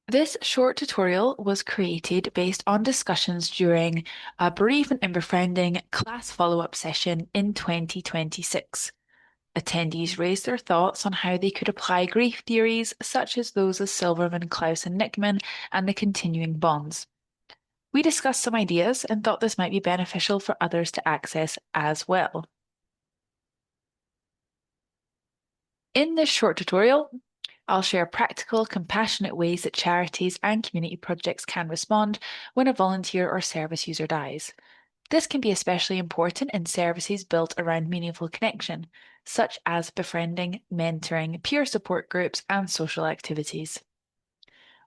This short tutorial was created based on discussions during a Bereavement and Befriending class follow-up session in 2026. Attendees raised their thoughts on how they could apply grief theories such as those of Silverman, Klaus, and Nickman and the continuing bonds. We discussed some ideas and thought this might be beneficial for others to access as well. In this short tutorial, I'll share practical, compassionate ways that charities and community projects can respond when a volunteer or service user dies. This can be especially important in services built around meaningful connection, such as befriending, mentoring, peer support groups, and social activities.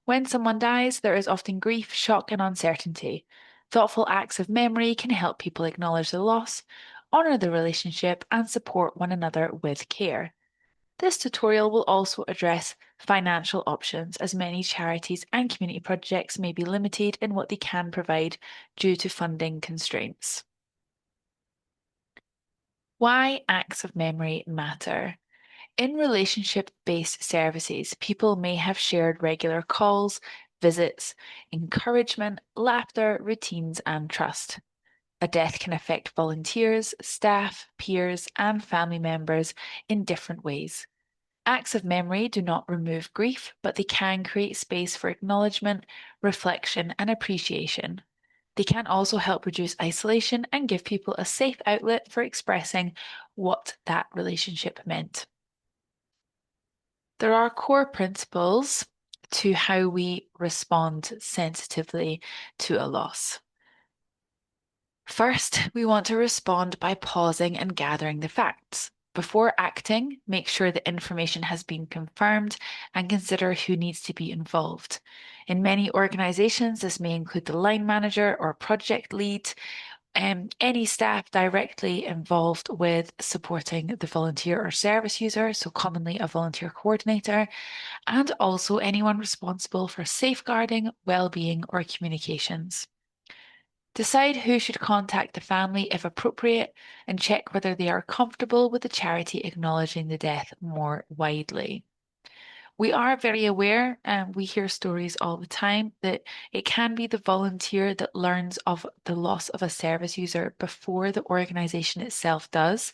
When someone dies, there is often grief, shock, and uncertainty. Thoughtful acts of memory can help people acknowledge the loss, honor the relationship, and support one another with care. This tutorial will also address financial options, as many charities and community projects may be limited in what they can provide due to funding constraints. Why acts of memory matter. In relationship-based services, people may have shared regular calls, visits, encouragement, laughter, routines, and trust. A death can affect volunteers, staff, peers, and family members in different ways. Acts of memory do not remove grief, but they can create space for acknowledgement, reflection, and appreciation. They can also help reduce isolation and give people a safe outlet for expressing what that relationship meant. There are core principles to how we respond sensitively to a loss. First, we want to respond by pausing and gathering the facts. Before acting, make sure the information has been confirmed and consider who needs to be involved. In many organizations, this may include the line manager or project lead, any staff directly involved with supporting the volunteer or service user, so commonly a volunteer coordinator, and also anyone responsible for safeguarding, well-being, or communications. Decide who should contact the family if appropriate and check whether they are comfortable with the charity acknowledging the death more widely. We are very aware, and we hear stories all the time, that it can be the volunteer that learns of the loss of a service user before the organisation itself does,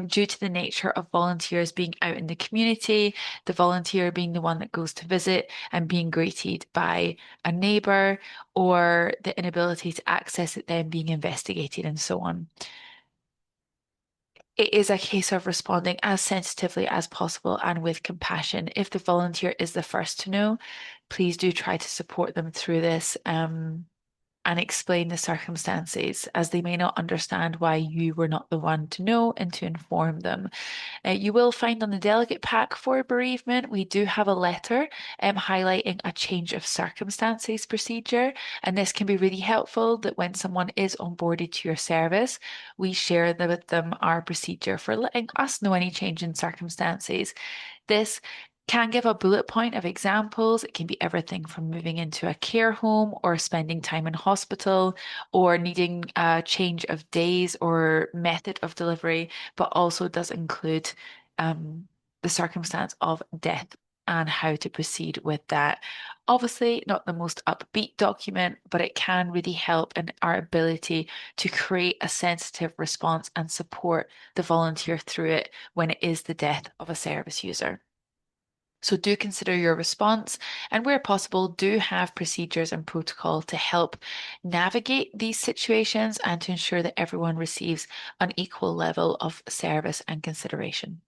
due to the nature of volunteers being out in the community, the volunteer being the one that goes to visit and being greeted by a neighbour, or the inability to access it then being investigated and so on. It is a case of responding as sensitively as possible and with compassion. If the volunteer is the first to know, please do try to support them through this, and explain the circumstances, as they may not understand why you were not the one to know and to inform them. You will find on the delegate pack for bereavement, we do have a letter highlighting a change of circumstances procedure. And this can be really helpful that when someone is onboarded to your service, we share with them our procedure for letting us know any change in circumstances. This can give a bullet point of examples. It can be everything from moving into a care home or spending time in hospital or needing a change of days or method of delivery, but also does include the circumstance of death and how to proceed with that. Obviously, not the most upbeat document, but it can really help in our ability to create a sensitive response and support the volunteer through it when it is the death of a service user. So do consider your response, and where possible, do have procedures and protocol to help navigate these situations and to ensure that everyone receives an equal level of service and consideration.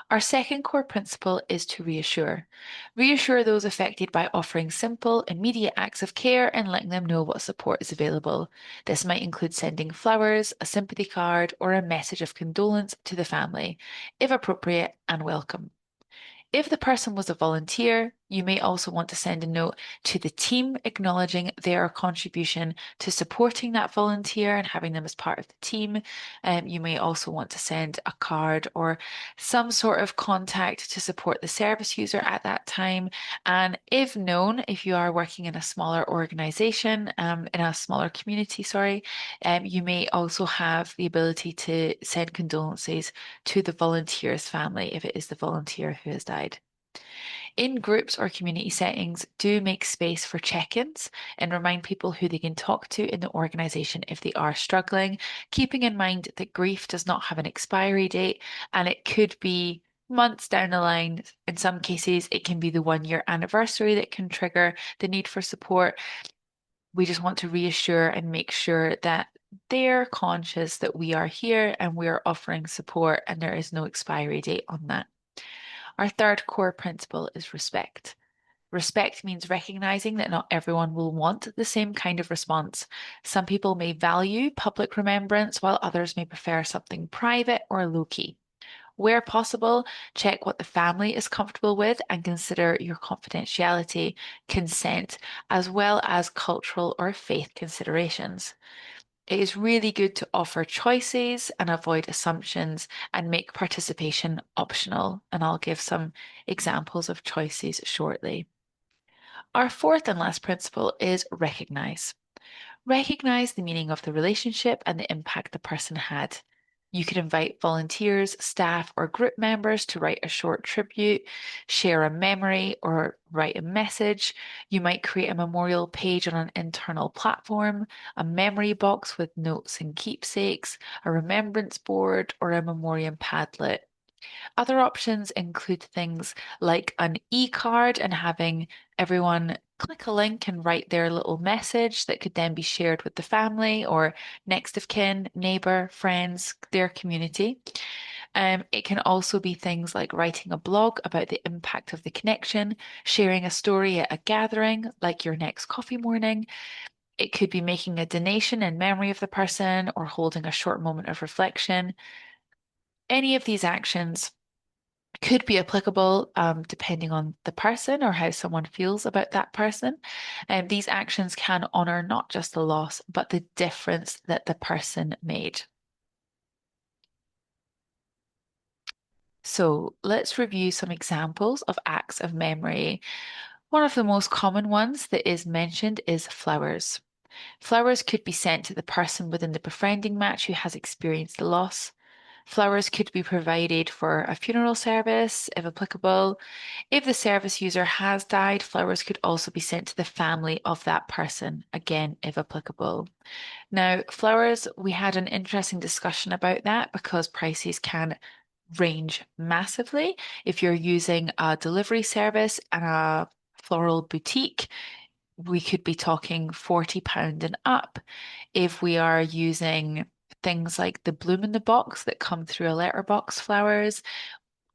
Our second core principle is to reassure. Reassure those affected by offering simple, immediate acts of care and letting them know what support is available. This might include sending flowers, a sympathy card, or a message of condolence to the family, if appropriate and welcome. If the person was a volunteer, you may also want to send a note to the team acknowledging their contribution to supporting that volunteer and having them as part of the team. You may also want to send a card or some sort of contact to support the service user at that time. And if known, if you are working in a smaller organization, in a smaller community, sorry, you may also have the ability to send condolences to the volunteer's family if it is the volunteer who has died. In groups or community settings, do make space for check-ins and remind people who they can talk to in the organization if they are struggling, keeping in mind that grief does not have an expiry date and it could be months down the line. In some cases, it can be the 1 year anniversary that can trigger the need for support. We just want to reassure and make sure that they're conscious that we are here and we are offering support and there is no expiry date on that. Our third core principle is respect. Respect means recognizing that not everyone will want the same kind of response. Some people may value public remembrance, while others may prefer something private or low key. Where possible, check what the family is comfortable with and consider your confidentiality, consent, as well as cultural or faith considerations. It is really good to offer choices and avoid assumptions and make participation optional. And I'll give some examples of choices shortly. Our fourth and last principle is recognize. Recognize the meaning of the relationship and the impact the person had. You could invite volunteers, staff, or group members to write a short tribute, share a memory, or write a message. You might create a memorial page on an internal platform, a memory box with notes and keepsakes, a remembrance board, or a memoriam Padlet. Other options include things like an e-card and having everyone click a link and write their little message that could then be shared with the family or next of kin, neighbor, friends, their community. It can also be things like writing a blog about the impact of the connection, sharing a story at a gathering, like your next coffee morning. It could be making a donation in memory of the person or holding a short moment of reflection. Any of these actions could be applicable depending on the person or how someone feels about that person. And these actions can honor not just the loss, but the difference that the person made. So let's review some examples of acts of memory. One of the most common ones that is mentioned is flowers. Flowers could be sent to the person within the befriending match who has experienced the loss. Flowers could be provided for a funeral service, if applicable. If the service user has died, flowers could also be sent to the family of that person, again, if applicable. Now, flowers, we had an interesting discussion about that because prices can range massively. If you're using a delivery service and a floral boutique, we could be talking £40 and up. If we are using things like the bloom in the box that come through a letterbox flowers,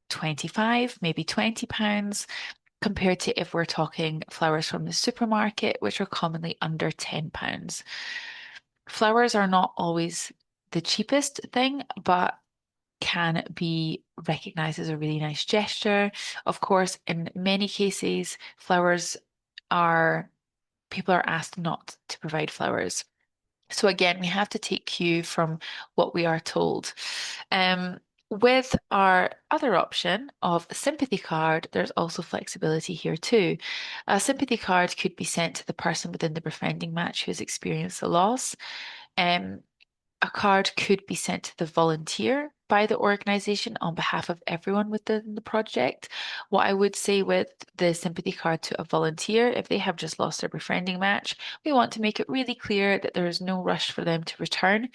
25, maybe £20, compared to if we're talking flowers from the supermarket, which are commonly under £10. Flowers are not always the cheapest thing, but can be recognized as a really nice gesture. Of course, in many cases, flowers are, people are asked not to provide flowers. So again, we have to take cue from what we are told. With our other option of a sympathy card, there's also flexibility here too. A sympathy card could be sent to the person within the befriending match who has experienced a loss. Um, a card could be sent to the volunteer by the organization on behalf of everyone within the project. What I would say with the sympathy card to a volunteer, if they have just lost their befriending match, we want to make it really clear that there is no rush for them to return,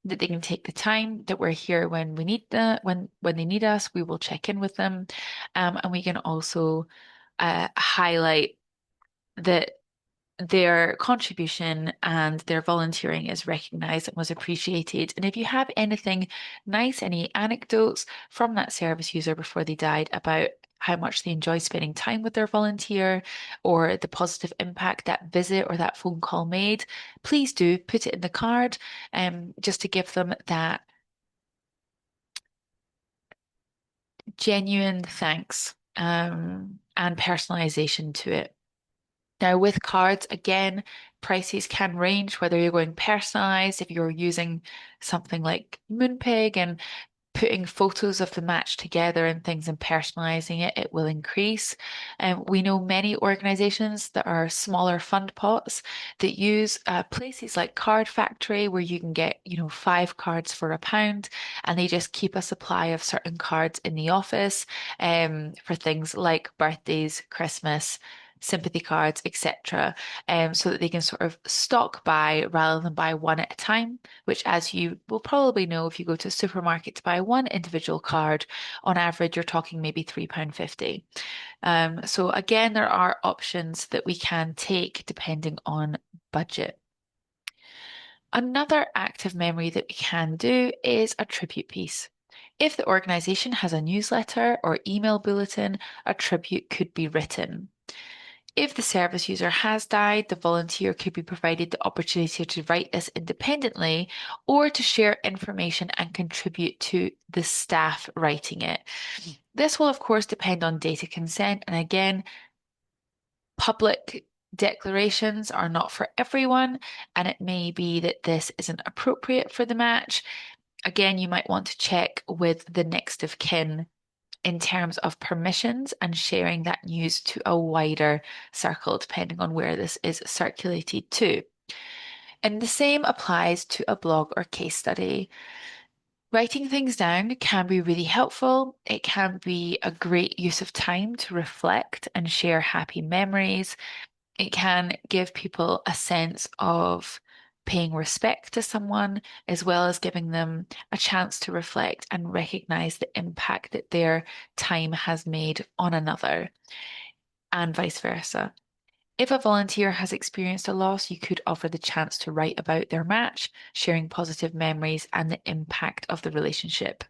that they can take the time, that we're here when we need when they need us, we will check in with them. And we can also highlight that their contribution and their volunteering is recognized and was appreciated. And if you have anything nice, any anecdotes from that service user before they died about how much they enjoy spending time with their volunteer or the positive impact that visit or that phone call made, please do put it in the card, just to give them that genuine thanks, and personalization to it. Now, with cards, again, prices can range whether you're going personalized, if you're using something like Moonpig and putting photos of the match together and things and personalizing it, it will increase. We know many organizations that are smaller fund pots that use places like Card Factory where you can get, 5 cards for £1 and they just keep a supply of certain cards in the office for things like birthdays, Christmas, sympathy cards, etc., so that they can sort of stock buy rather than buy one at a time, which, as you will probably know, if you go to a supermarket to buy one individual card, on average, you're talking maybe £3.50. So again, there are options that we can take depending on budget. Another active memory that we can do is a tribute piece. If the organization has a newsletter or email bulletin, a tribute could be written. If the service user has died, the volunteer could be provided the opportunity to write this independently or to share information and contribute to the staff writing it. This will, of course, depend on data consent. And again, public declarations are not for everyone, and it may be that this isn't appropriate for the match. Again, you might want to check with the next of kin in terms of permissions and sharing that news to a wider circle, depending on where this is circulated to. And the same applies to a blog or case study. Writing things down can be really helpful. It can be a great use of time to reflect and share happy memories. It can give people a sense of paying respect to someone, as well as giving them a chance to reflect and recognize the impact that their time has made on another, and vice versa. If a volunteer has experienced a loss, you could offer the chance to write about their match, sharing positive memories and the impact of the relationship.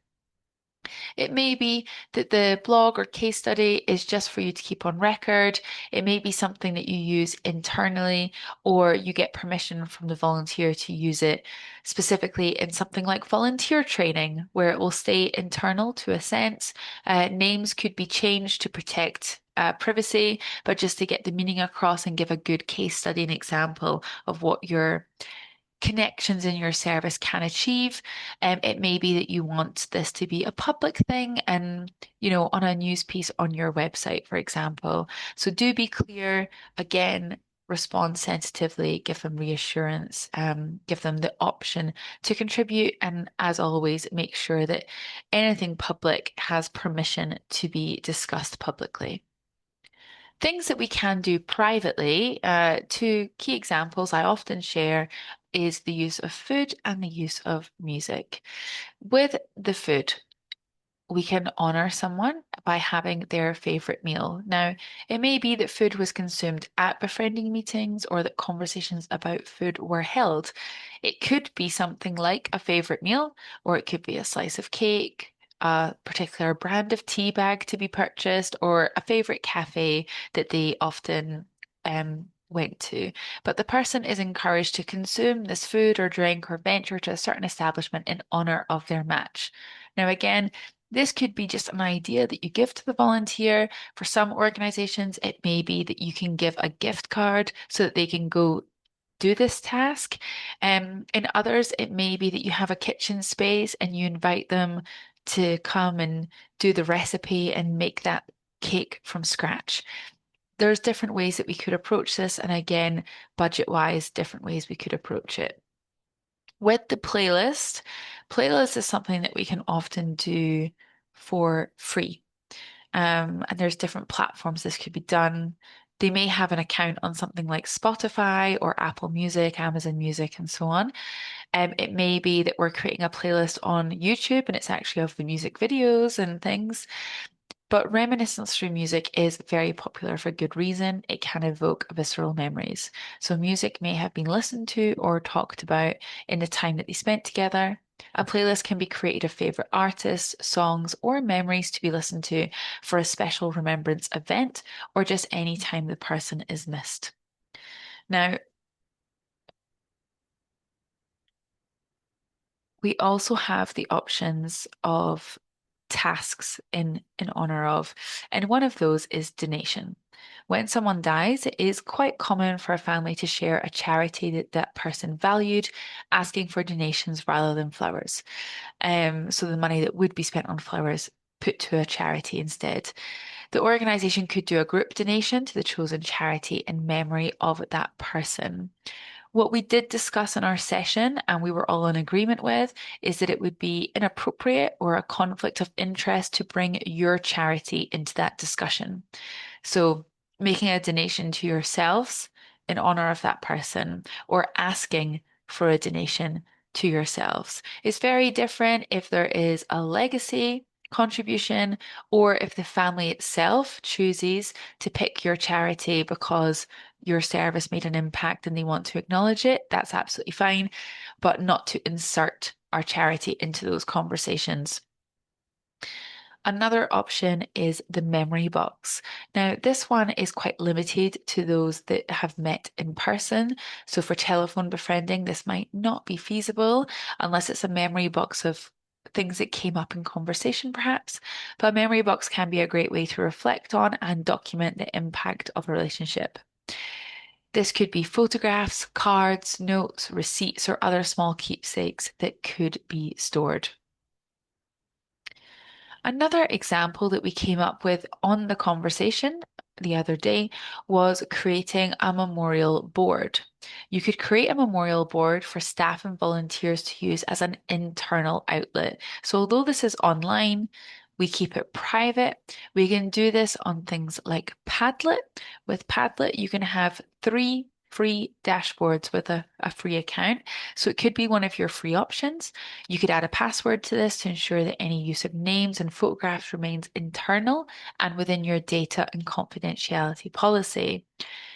It may be that the blog or case study is just for you to keep on record. It may be something that you use internally, or you get permission from the volunteer to use it specifically in something like volunteer training, where it will stay internal to a sense. Names could be changed to protect privacy, but just to get the meaning across and give a good case study and example of what your connections in your service can achieve. It may be that you want this to be a public thing and, on a news piece on your website, for example. So do be clear. Again, respond sensitively, give them reassurance, give them the option to contribute. And as always, make sure that anything public has permission to be discussed publicly. Things that we can do privately, two key examples I often share is the use of food and the use of music. With the food, we can honor someone by having their favorite meal. Now, it may be that food was consumed at befriending meetings or that conversations about food were held. It could be something like a favorite meal, or it could be a slice of cake, a particular brand of tea bag to be purchased, or a favorite cafe that they often went to. But the person is encouraged to consume this food or drink or venture to a certain establishment in honor of their match. Now, again, this could be just an idea that you give to the volunteer. For some organizations, it may be that you can give a gift card so that they can go do this task. In others, it may be that you have a kitchen space and you invite them to come and do the recipe and make that cake from scratch. There's different ways that we could approach this, and again, budget-wise, different ways we could approach it. With the playlist is something that we can often do for free. And there's different platforms this could be done. They may have an account on something like Spotify or Apple Music, Amazon Music, and so on. It may be that we're creating a playlist on YouTube and it's actually of the music videos and things. But reminiscence through music is very popular for good reason. It can evoke visceral memories. So music may have been listened to or talked about in the time that they spent together. A playlist can be created of favorite artists, songs, or memories to be listened to for a special remembrance event or just any time the person is missed. Now, we also have the options of tasks in honor of, and one of those is donation. When someone dies, it is quite common for a family to share a charity that that person valued, asking for donations rather than flowers. So the money that would be spent on flowers put to a charity instead. The organization could do a group donation to the chosen charity in memory of that person. What we did discuss in our session, and we were all in agreement with, is that it would be inappropriate or a conflict of interest to bring your charity into that discussion. So, making a donation to yourselves in honor of that person or asking for a donation to yourselves is very different if there is a legacy contribution or if the family itself chooses to pick your charity because your service made an impact and they want to acknowledge it. That's absolutely fine, but not to insert our charity into those conversations. Another option is the memory box. Now, this one is quite limited to those that have met in person. So, for telephone befriending, this might not be feasible unless it's a memory box of things that came up in conversation, perhaps. But a memory box can be a great way to reflect on and document the impact of a relationship. This could be photographs, cards, notes, receipts, or other small keepsakes that could be stored. Another example that we came up with on the conversation the other day was creating a memorial board. You could create a memorial board for staff and volunteers to use as an internal outlet. So, although this is online, we keep it private. We can do this on things like Padlet. With Padlet, you can have three free dashboards with a free account. So, it could be one of your free options. You could add a password to this to ensure that any use of names and photographs remains internal and within your data and confidentiality policy.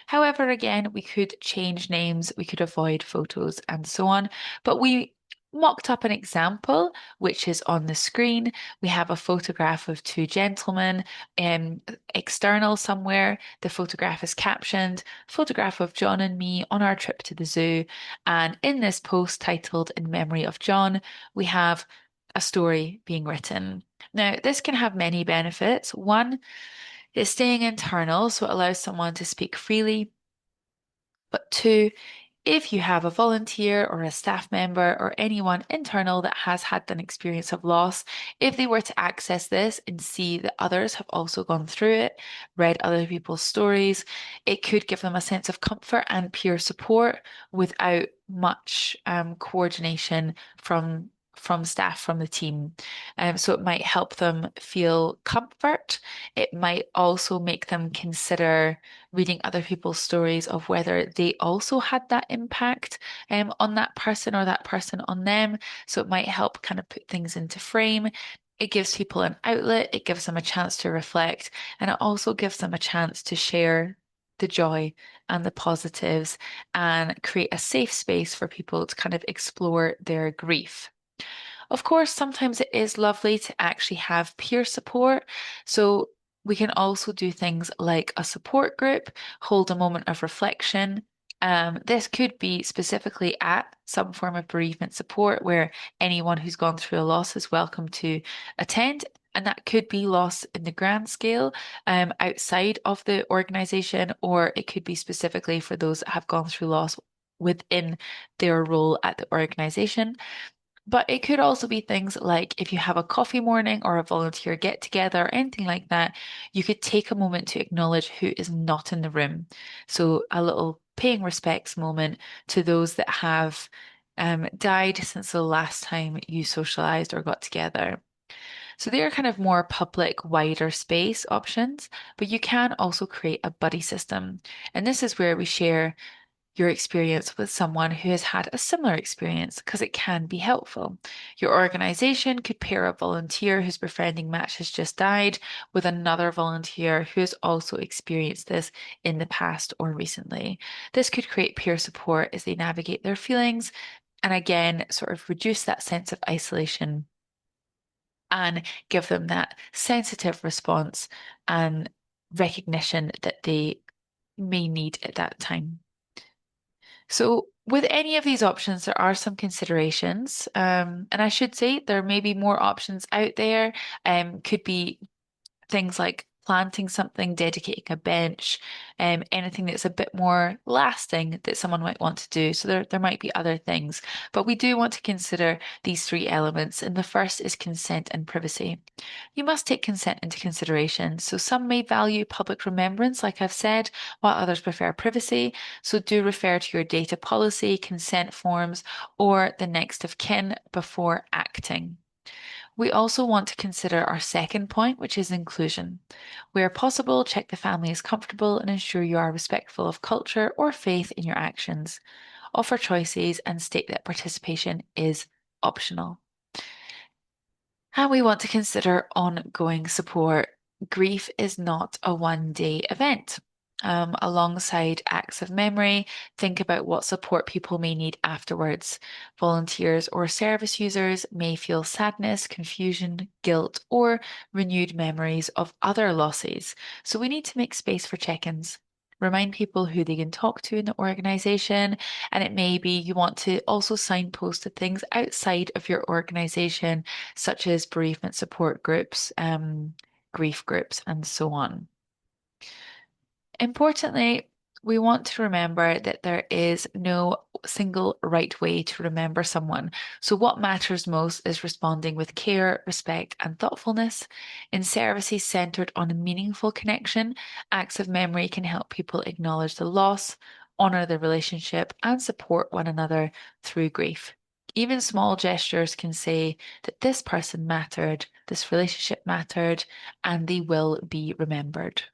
However, again, we could change names, we could avoid photos and so on, but we mocked up an example, which is on the screen. We have a photograph of two gentlemen external somewhere. The photograph is captioned, photograph of John and me on our trip to the zoo. And in this post titled In Memory of John, we have a story being written. Now, this can have many benefits. One is staying internal, so it allows someone to speak freely. But two, if you have a volunteer or a staff member or anyone internal that has had an experience of loss, if they were to access this and see that others have also gone through it, read other people's stories, it could give them a sense of comfort and peer support without much coordination from staff from the team. So it might help them feel comfort. It might also make them consider reading other people's stories of whether they also had that impact on that person or that person on them. So it might help kind of put things into frame. It gives people an outlet, it gives them a chance to reflect, and it also gives them a chance to share the joy and the positives and create a safe space for people to kind of explore their grief. Of course, sometimes it is lovely to actually have peer support. So we can also do things like a support group, hold a moment of reflection. This could be specifically at some form of bereavement support where anyone who's gone through a loss is welcome to attend. And that could be loss in the grand scale, outside of the organization, or it could be specifically for those that have gone through loss within their role at the organization. But it could also be things like if you have a coffee morning or a volunteer get together or anything like that, you could take a moment to acknowledge who is not in the room. So a little paying respects moment to those that have died since the last time you socialized or got together. So they are kind of more public, wider space options, but you can also create a buddy system. And this is where we share your experience with someone who has had a similar experience because it can be helpful. Your organization could pair a volunteer whose befriending match has just died with another volunteer who has also experienced this in the past or recently. This could create peer support as they navigate their feelings and again, sort of reduce that sense of isolation and give them that sensitive response and recognition that they may need at that time. So, with any of these options, there are some considerations. And I should say there may be more options out there. Could be things like planting something, dedicating a bench, anything that's a bit more lasting that someone might want to do. So there might be other things, but we do want to consider these three elements. And the first is consent and privacy. You must take consent into consideration. So some may value public remembrance, like I've said, while others prefer privacy. So do refer to your data policy, consent forms, or the next of kin before acting. We also want to consider our second point, which is inclusion. Where possible, check the family is comfortable and ensure you are respectful of culture or faith in your actions. Offer choices and state that participation is optional. And we want to consider ongoing support. Grief is not a one-day event. Alongside acts of memory, think about what support people may need afterwards. Volunteers or service users may feel sadness, confusion, guilt, or renewed memories of other losses. So we need to make space for check-ins. Remind people who they can talk to in the organization, and it may be you want to also signpost to things outside of your organization such as bereavement support groups, grief groups, and so on. Importantly, we want to remember that there is no single right way to remember someone. So, what matters most is responding with care, respect, and thoughtfulness. In services centered on a meaningful connection, acts of memory can help people acknowledge the loss, honor the relationship, and support one another through grief. Even small gestures can say that this person mattered, this relationship mattered, and they will be remembered.